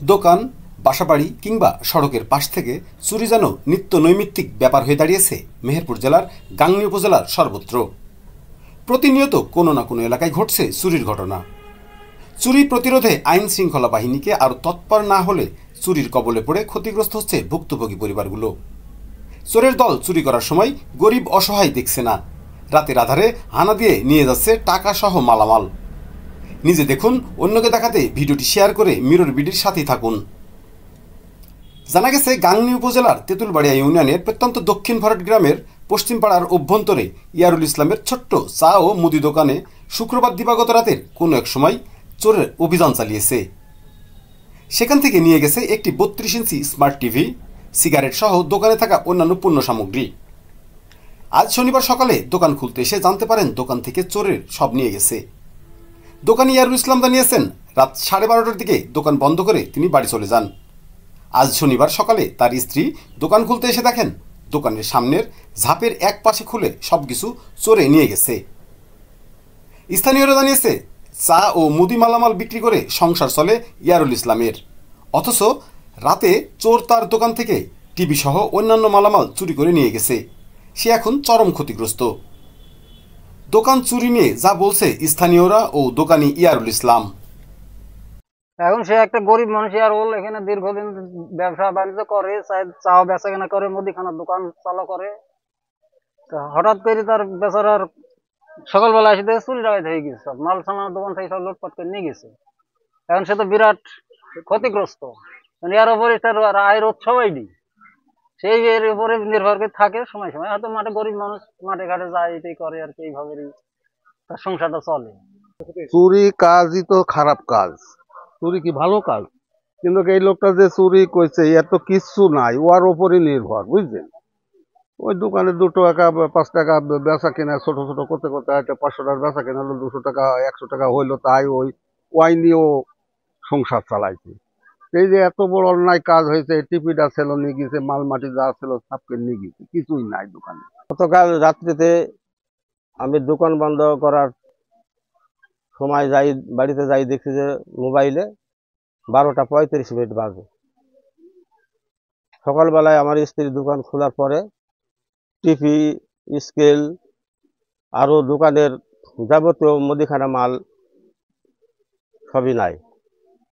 দোকান, বাসাবাড়ি কিংবা সড়কের পাশ থেকে চুরি যেন নিত্য নৈমিত্তিক ব্যাপার হয়ে দাঁড়িয়েছে মেহেরপুর জেলার গাংনী উপজেলার সর্বত্র। প্রতিনিয়ত কোনো না কোনো এলাকায় ঘটছে চুরির ঘটনা। চুরি প্রতিরোধে আইন শৃঙ্খলা বাহিনীকে আরও তৎপর না হলে চুরির কবলে পড়ে ক্ষতিগ্রস্ত হচ্ছে ভুক্তভোগী পরিবারগুলো। চোরের দল চুরি করার সময় গরিব অসহায় দেখছে না, রাতের আধারে হানা দিয়ে নিয়ে যাচ্ছে টাকা সহ মালামাল। নিজে দেখুন, অন্যকে দেখাতে ভিডিওটি শেয়ার করে মিরর বিডির সাথেই থাকুন। জানা গেছে, গাংনী উপজেলার তেঁতুলবাড়িয়া ইউনিয়নের প্রত্যন্ত দক্ষিণ ভরাট গ্রামের পশ্চিমপাড়ার অভ্যন্তরে ইয়ারুল ইসলামের ছোট্ট চা ও মুদি দোকানে শুক্রবার দিবাগত রাতের কোনো এক সময় চোরের অভিযান চালিয়েছে। সেখান থেকে নিয়ে গেছে একটি 32 ইঞ্চি স্মার্ট টিভি, সিগারেট সহ দোকানে থাকা অন্যান্য পণ্য সামগ্রী। আজ শনিবার সকালে দোকান খুলতে এসে জানতে পারেন দোকান থেকে চোরের সব নিয়ে গেছে। দোকানি ইয়ারুল ইসলাম জানিয়েছেন, রাত 12:30টার দিকে দোকান বন্ধ করে তিনি বাড়ি চলে যান। আজ শনিবার সকালে তার স্ত্রী দোকান খুলতে এসে দেখেন দোকানের সামনের ঝাপের এক পাশে খুলে সবকিছু চোরে নিয়ে গেছে। স্থানীয়রা জানিয়েছে, চা ও মুদি মালামাল বিক্রি করে সংসার চলে ইয়ারুল ইসলামের, অথচ রাতে চোর তার দোকান থেকে টিভি সহ অন্যান্য মালামাল চুরি করে নিয়ে গেছে। সে এখন চরম ক্ষতিগ্রস্ত। দোকান চুরি নিয়ে যা বলছে স্থানীয়রা ও দোকানি ইয়ারুল ইসলাম। এখন সে একটা গরিব মানুষ, আর ওর এখানে দীর্ঘদিন ব্যবসা বাণিজ্য করে, চাও বেচা কেনা করে, মুদিখানার দোকান চালু করে। হঠাৎ করে তার বেচারার সকালবেলা এসে দেখে চুরি ডাকাত হয়ে গেছে, সব মাল সামানের দোকান থেকে সব লুটপাট করে নিয়ে গেছে। এখন সে তো বিরাট ক্ষতিগ্রস্ত। এর উপরে তার আয়ের উৎসবই নেই, সেই এর উপরে নির্ভর করে থাকে। সময় সময় হয়তো মাঠে গরিব মানুষ মাঠে ঘাটে যায়, এটাই করে আর কি, এইভাবে তার সংসারটা চলে। চুরি কাজই তো খারাপ কাজ, চুরি কি ভালো কাজ? কিন্তু এই লোকটা যে চুরি করছে এর তো কিচ্ছু নাই, ওর ওপরই নির্ভর, বুঝছেন? ওই দোকানে 2 টাকা 5 টাকা বেচা কেনা ছোট ছোট করতে করতে হয়তো 500 টাকার বেচা কেনা হলো, 200 টাকা 100 টাকা হইলো, তাই ওই নিয়েও সংসার চালাইছে। এই যে এত বড় অন্যায় কাজ হয়েছে, টিপিটা ছিল নিয়ে গেছে, মাল মাটি যা ছিল সবকে নিয়ে গেছে, কিছুই নাই দোকানে। গতকাল রাত্রিতে আমি দোকান বন্ধ করার সময় বাড়িতে যাই, দেখছি যে মোবাইলে 12:35 বাজে। সকালবেলায় আমার স্ত্রীর দোকান খোলার পরে টিভি, স্কেল, আরো দোকানের যাবতীয় মুদিখানা মাল সবই নাই।